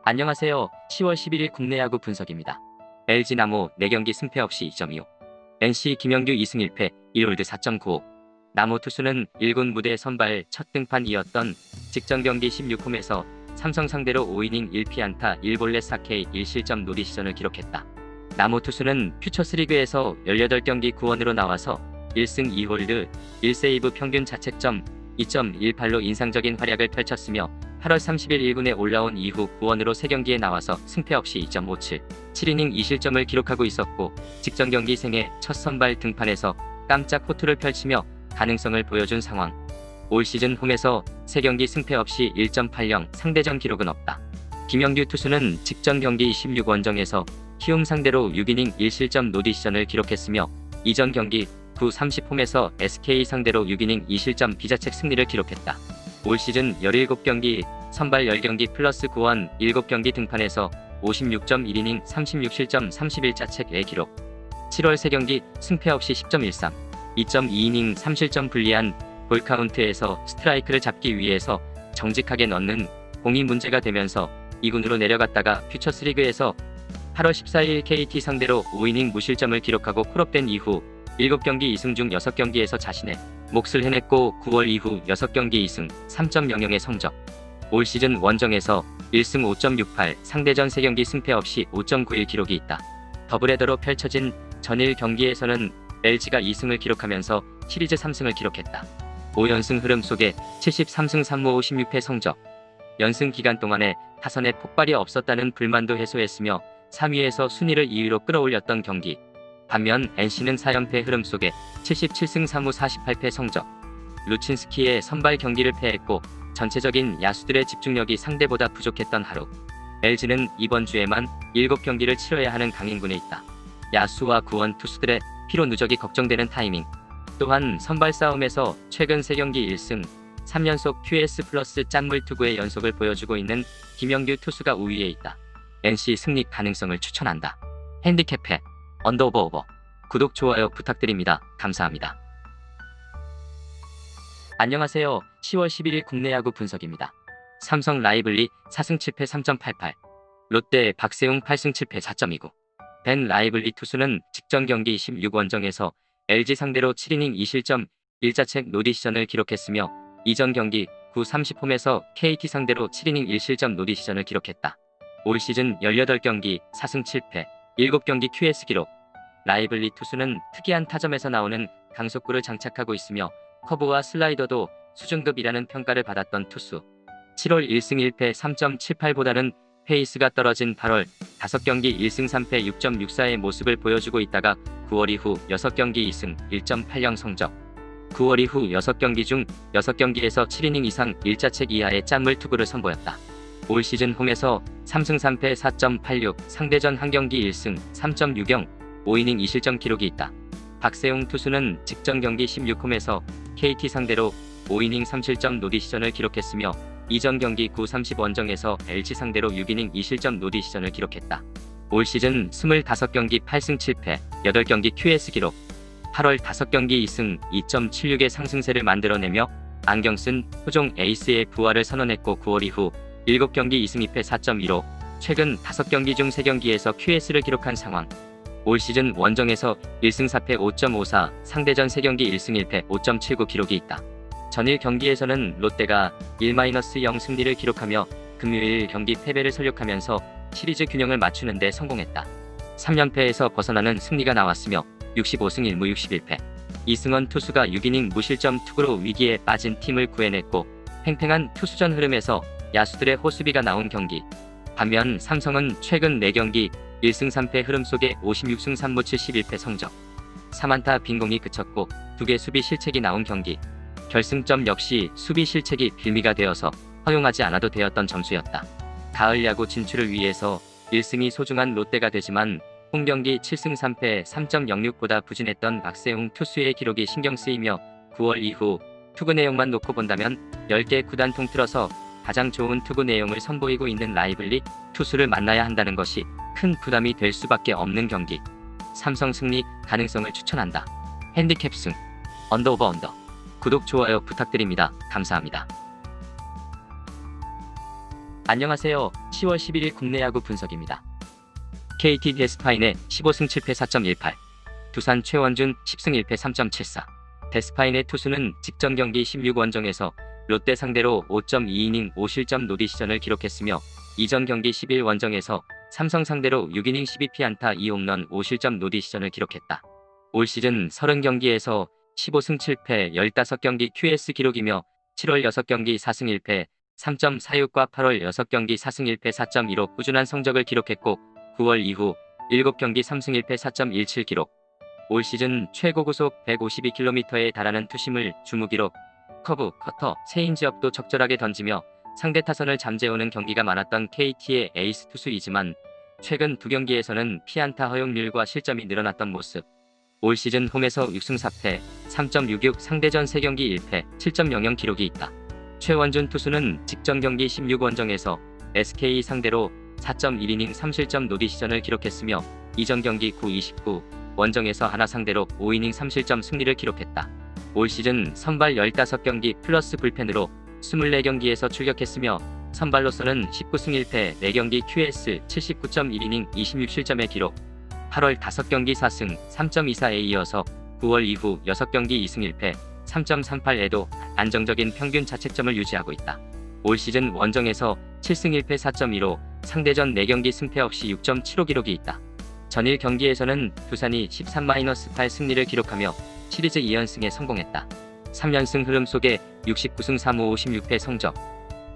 안녕하세요. 10월 11일 국내 야구 분석입니다. LG 나모 4경기 승패 없이 2.25. NC 김영규 2승 1패 1홀드 4.95. 나모 투수는 1군 무대 선발 첫 등판이었던 직전 경기 16홈에서 삼성 상대로 5이닝 1피안타 1볼넷 4K 1실점 노리시전을 기록했다. 나모 투수는 퓨처스리그에서 18경기 구원으로 나와서 1승 2홀드 1세이브 평균 자책점 2.18로 인상적인 활약을 펼쳤으며 8월 30일 1군에 올라온 이후 구원으로 3경기에 나와서 승패 없이 2.57, 7이닝 2실점을 기록하고 있었고 직전 경기 생애 첫 선발 등판에서 깜짝 호투를 펼치며 가능성을 보여준 상황. 올 시즌 홈에서 3경기 승패 없이 1.80, 상대전 기록은 없다. 김영규 투수는 직전 경기 16원정에서 키움 상대로 6이닝 1실점 노디시전을 기록했으며 이전 경기 9-30홈에서 SK 상대로 6이닝 2실점 비자책 승리를 기록했다. 올 시즌 17경기, 선발 10경기 플러스 구원 7경기 등판에서 56.1이닝 36실점 31자책의 기록. 7월 3경기 승패 없이 10.13, 2.2이닝 3실점 불리한 볼카운트에서 스트라이크를 잡기 위해서 정직하게 넣는 공이 문제가 되면서 2군으로 내려갔다가 퓨처스리그에서 8월 14일 KT 상대로 5이닝 무실점을 기록하고 콜업된 이후 7경기 2승 중 6경기에서 자신의 몫을 해냈고 9월 이후 6경기 2승 3.00의 성적. 올 시즌 원정에서 1승 5.68, 상대전 3경기 승패 없이 5.91 기록이 있다. 더블헤더로 펼쳐진 전일 경기에서는 LG가 2승을 기록하면서 시리즈 3승을 기록했다. 5연승 흐름 속에 73승 3무 56패 성적. 연승 기간 동안에 타선에 폭발이 없었다는 불만도 해소했으며 3위에서 순위를 2위로 끌어올렸던 경기. 반면 NC는 4연패 흐름 속에 77승 3무 48패 성적. 루친스키의 선발 경기를 패했고 전체적인 야수들의 집중력이 상대보다 부족했던 하루. LG는 이번 주에만 7경기를 치러야 하는 강행군에 있다. 야수와 구원 투수들의 피로 누적이 걱정되는 타이밍. 또한 선발 싸움에서 최근 3경기 1승 3연속 QS 플러스 짠물 투구의 연속을 보여주고 있는 김영규 투수가 우위에 있다. NC 승리 가능성을 추천한다. 핸디캡해 언더오버 구독 좋아요 부탁드립니다. 감사합니다. 안녕하세요. 10월 11일 국내 야구 분석입니다. 삼성 라이블리 4승 7패 3.88, 롯데 박세웅 8승 7패 4.29. 벤 라이블리 투수는 직전 경기 16원정에서 LG 상대로 7이닝 2실점 1자책 노디시전을 기록했으며 이전 경기 9-30홈에서 KT 상대로 7이닝 1실점 노디시전을 기록했다. 올 시즌 18경기 4승 7패 7경기 QS 기록. 라이블리 투수는 특이한 타점에서 나오는 강속구를 장착하고 있으며 커브와 슬라이더도 수준급이라는 평가를 받았던 투수. 7월 1승 1패 3.78보다는 페이스가 떨어진 8월 5경기 1승 3패 6.64의 모습을 보여주고 있다가 9월 이후 6경기 2승 1.80 성적. 9월 이후 6경기 중 6경기에서 7이닝 이상 1자책 이하의 짠물 투구를 선보였다. 올 시즌 홈에서 3승 3패 4.86, 상대전 한 경기 1승 3.60, 5이닝 2실점 기록이 있다. 박세웅 투수는 직전 경기 16홈에서 KT 상대로 5이닝 3실점 노디시전을 기록했으며 이전 경기 9-30 원정에서 LG 상대로 6이닝 2실점 노디시전을 기록했다. 올 시즌 25경기 8승 7패 8경기 QS 기록. 8월 5경기 2승 2.76의 상승세를 만들어내며 안경 쓴 토종 에이스의 부활을 선언했고 9월 이후 7경기 2승 2패 4.15, 최근 5경기 중 3경기에서 QS를 기록한 상황. 올 시즌 원정에서 1승 4패 5.54, 상대전 3경기 1승 1패 5.79 기록이 있다. 전일 경기에서는 롯데가 1-0 승리를 기록하며 금요일 경기 패배를 설욕하면서 시리즈 균형을 맞추는 데 성공했다. 3연패에서 벗어나는 승리가 나왔으며 65승 1무 61패. 이승원 투수가 6이닝 무실점 투구로 위기에 빠진 팀을 구해냈고 팽팽한 투수전 흐름에서 야수들의 호수비가 나온 경기. 반면 삼성은 최근 4경기 1승 3패 흐름 속에 56승 3무 71패 성적. 3안타 빈공이 그쳤고 2개 수비 실책이 나온 경기. 결승점 역시 수비 실책이 빌미가 되어서 허용하지 않아도 되었던 점수였다. 가을 야구 진출을 위해서 1승이 소중한 롯데가 되지만 홈경기 7승 3패 3.06보다 부진했던 박세웅 투수의 기록이 신경 쓰이며 9월 이후 투구 내용만 놓고 본다면 10개 구단 통틀어서 가장 좋은 투구 내용을 선보이고 있는 라이블리 투수를 만나야 한다는 것이 큰 부담이 될 수밖에 없는 경기. 삼성 승리 가능성을 추천한다. 핸디캡 승 언더 구독 좋아요 부탁드립니다. 감사합니다. 안녕하세요. 10월 11일 국내 야구 분석입니다. KT 데스파인의 15승 7패 4.18, 두산 최원준 10승 1패 3.74. 데스파인의 투수는 직전 경기 16원정에서 롯데 상대로 5.2이닝 5실점 노디시전을 기록했으며 이전 경기 11원정에서 삼성 상대로 6이닝 12피안타 2홈런 5실점 노디시전을 기록했다. 올 시즌 30경기에서 15승 7패 15경기 QS 기록이며 7월 6경기 4승 1패 3.46과 8월 6경기 4승 1패 4.15 꾸준한 성적을 기록했고 9월 이후 7경기 3승 1패 4.17 기록. 올 시즌 최고 구속 152km에 달하는 투심을 주무기로 커브, 커터, 체인지업도 적절하게 던지며 상대 타선을 잠재우는 경기가 많았던 KT의 에이스 투수이지만 최근 두 경기에서는 피안타 허용률과 실점이 늘어났던 모습. 올 시즌 홈에서 6승 4패 3.66 상대전 3경기 1패 7.00 기록이 있다. 최원준 투수는 직전 경기 16원정에서 SK 상대로 4.1이닝 3실점 노디시전을 기록했으며 이전 경기 9-29 원정에서 하나 상대로 5이닝 3실점 승리를 기록했다. 올 시즌 선발 15경기 플러스 불펜으로 24경기에서 출격했으며 선발로서는 19승 1패 4경기 QS 79.1이닝 26실점의 기록. 8월 5경기 4승 3.24에 이어서 9월 이후 6경기 2승 1패 3.38에도 안정적인 평균 자책점을 유지하고 있다. 올 시즌 원정에서 7승 1패 4.15 상대전 4경기 승패 없이 6.75 기록이 있다. 전일 경기에서는 두산이 13-8 승리를 기록하며 시리즈 2연승에 성공했다. 3연승 흐름 속에 69승 3무 56패 성적.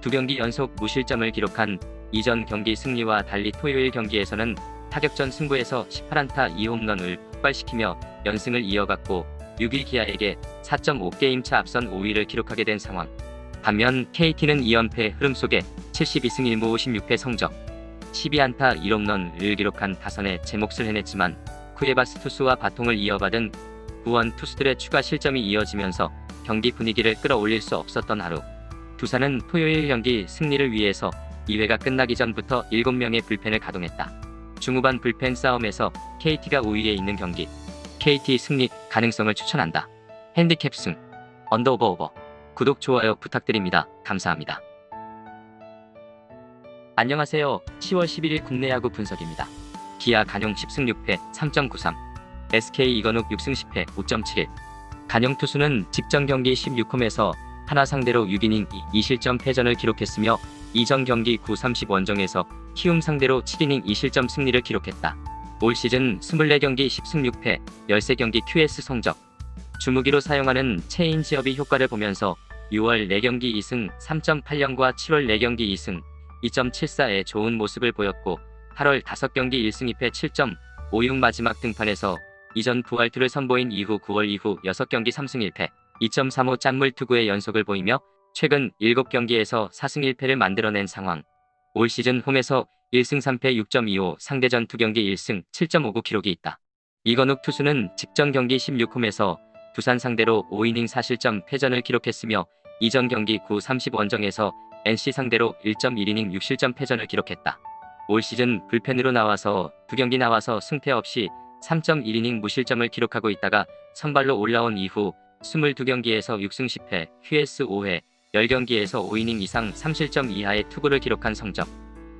두 경기 연속 무실점을 기록한 이전 경기 승리와 달리 토요일 경기에서는 타격전 승부에서 18안타 2홈런을 폭발시키며 연승을 이어갔고 6위 기아에게 4.5게임차 앞선 5위를 기록하게 된 상황. 반면 KT는 2연패 흐름 속에 72승 1무 56패 성적, 12안타 1홈런을 기록한 타선에 제 몫을 해냈지만 쿠에바스 투수와 바통을 이어받은 구원 투수들의 추가 실점이 이어지면서 경기 분위기를 끌어올릴 수 없었던 하루. 두산은 토요일 경기 승리를 위해서 2회가 끝나기 전부터 7명의 불펜을 가동했다. 중후반 불펜 싸움에서 KT가 우위에 있는 경기. KT 승리 가능성을 추천한다. 핸디캡 승 언더오버. 구독 좋아요 부탁드립니다. 감사합니다. 안녕하세요. 10월 11일 국내 야구 분석입니다. 기아 간용 10승 6패 3.93, SK 이건욱 6승 10패 5.71. 간용 투수는 직전 경기 16홈에서 하나 상대로 6이닝 2실점 패전을 기록했으며 이전 경기 9-30 원정에서 키움 상대로 7이닝 2실점 승리를 기록했다. 올 시즌 24경기 10승 6패 13경기 QS 성적. 주무기로 사용하는 체인지업이 효과를 보면서 6월 4경기 2승 3.80과 7월 4경기 2승 2.74에 좋은 모습을 보였고 8월 5경기 1승 2패 7.56 마지막 등판에서 이전 부활투를 선보인 이후 9월 이후 6경기 3승 1패 2.35 짠물 투구의 연속을 보이며 최근 7경기에서 4승 1패를 만들어낸 상황. 올 시즌 홈에서 1승 3패 6.25 상대전 2경기 1승 7.59 기록이 있다. 이건욱 투수는 직전 경기 16홈에서 두산 상대로 5이닝 4실점 패전을 기록했으며 이전 경기 9-30 원정에서 NC 상대로 1.1이닝 6실점 패전을 기록했다. 올 시즌 불펜으로 나와서 2경기 나와서 승패 없이 3.1이닝 무실점을 기록하고 있다가 선발로 올라온 이후 22경기에서 6승 10패, QS 5회, 10경기에서 5이닝 이상 3실점 이하의 투구를 기록한 성적.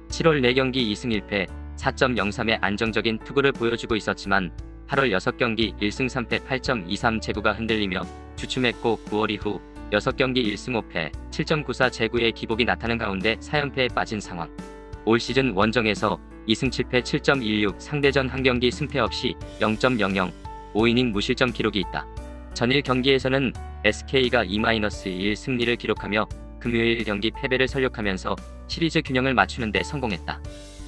7월 4경기 2승 1패, 4.03의 안정적인 투구를 보여주고 있었지만 8월 6경기 1승 3패 8.23 제구가 흔들리며 주춤했고 9월 이후 6경기 1승 5패 7.94 제구의 기복이 나타나는 가운데 4연패에 빠진 상황. 올 시즌 원정에서 2승 7패 7.16 상대전 한 경기 승패 없이 0.00 5이닝 무실점 기록이 있다. 전일 경기에서는 SK가 2-1 승리를 기록하며 금요일 경기 패배를 설욕하면서 시리즈 균형을 맞추는 데 성공했다.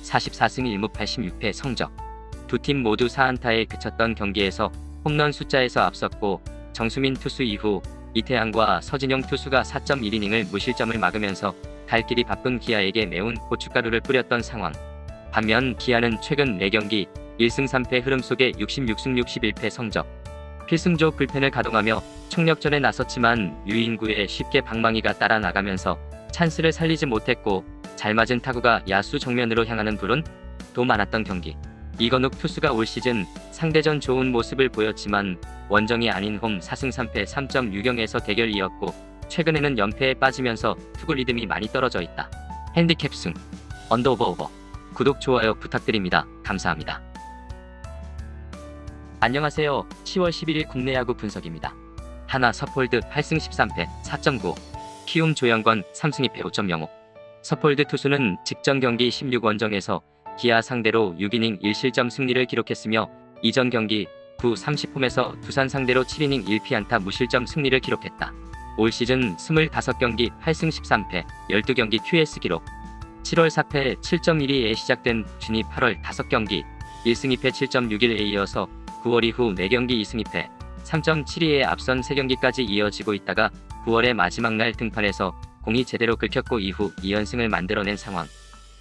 44승 1무 86패 성적. 두 팀 모두 4안타에 그쳤던 경기에서 홈런 숫자에서 앞섰고 정수민 투수 이후 이태양과 서진영 투수가 4.1이닝을 무실점을 막으면서 갈 길이 바쁜 기아에게 매운 고춧가루를 뿌렸던 상황. 반면 기아는 최근 4경기 1승 3패 흐름 속에 66승 61패 성적. 필승조 불펜을 가동하며 총력전에 나섰지만 유인구에 쉽게 방망이가 따라 나가면서 찬스를 살리지 못했고 잘 맞은 타구가 야수 정면으로 향하는 불운 도 많았던 경기. 이건욱 투수가 올 시즌 상대전 좋은 모습을 보였지만 원정이 아닌 홈 4승 3패 3.60에서 대결이었고 최근에는 연패에 빠지면서 투구 리듬이 많이 떨어져 있다. 핸디캡 승 언더오버 구독 좋아요 부탁드립니다. 감사합니다. 안녕하세요. 10월 11일 국내 야구 분석입니다. 하나 서폴드 8승 13패 4.95 키움 조영권 3승 2패 5.05 서폴드 투수는 직전 경기 16원정에서 기아 상대로 6이닝 1실점 승리를 기록했으며 이전 경기 9, 30홈에서 두산 상대로 7이닝 1피안타 무실점 승리를 기록했다. 올 시즌 25경기 8승 13패 12경기 QS 기록 7월 4패 7.12에 시작된 준이 8월 5경기 1승 2패 7.61에 이어서 9월 이후 4경기 2승 2패 3.72에 앞선 3경기까지 이어지고 있다가 9월의 마지막 날 등판에서 공이 제대로 긁혔고 이후 2연승을 만들어낸 상황.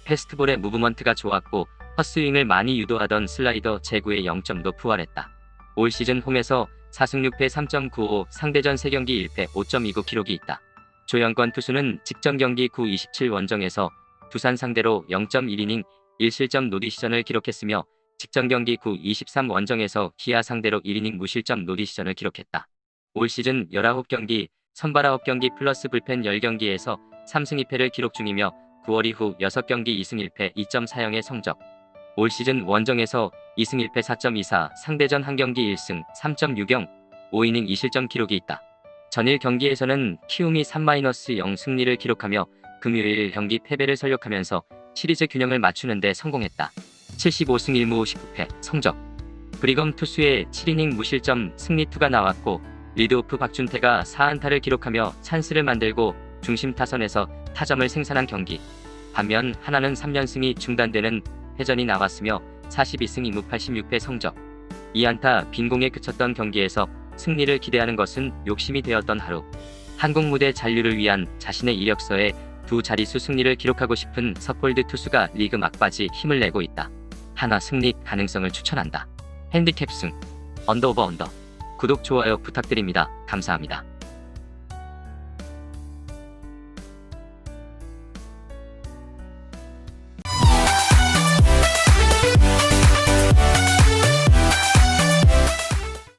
패스트볼의 무브먼트가 좋았고 헛스윙을 많이 유도하던 슬라이더 제구의 0점도 부활했다. 올 시즌 홈에서 4승 6패 3.95 상대전 3경기 1패 5.29 기록이 있다. 조영권 투수는 직전 경기 9, 27 원정에서 두산 상대로 0.1이닝 1실점 노디시전을 기록했으며 직전 경기 9, 23 원정에서 기아 상대로 1이닝 무실점 노디시전을 기록했다. 올 시즌 19경기, 선발 9경기 플러스 불펜 10경기에서 3승 2패를 기록 중이며 9월 이후 6경기 2승 1패 2.40의 성적. 올 시즌 원정에서 2승 1패 4.24 상대전 1경기 1승 3.60 5이닝 2실점 기록이 있다. 전일 경기에서는 키움이 3-0 승리를 기록하며 금요일 경기 패배를 설력하면서 시리즈 균형을 맞추는 데 성공했다. 75승 1무 19패 성적. 브리검 투수의 7이닝 무실점 승리2가 나왔고 리드오프 박준태가 4안타를 기록하며 찬스를 만들고 중심 타선에서 타점을 생산한 경기. 반면 하나는 3연승이 중단되는 패전이 나왔으며 42승 2무 86패 성적. 2안타 빈공에 그쳤던 경기에서 승리를 기대하는 것은 욕심이 되었던 하루. 한국 무대 잔류를 위한 자신의 이력서에 두 자릿수 승리를 기록하고 싶은 서폴드 투수가 리그 막바지 힘을 내고 있다. 하나 승리 가능성을 추천한다. 핸디캡 승 언더오버 구독 좋아요 부탁드립니다. 감사합니다.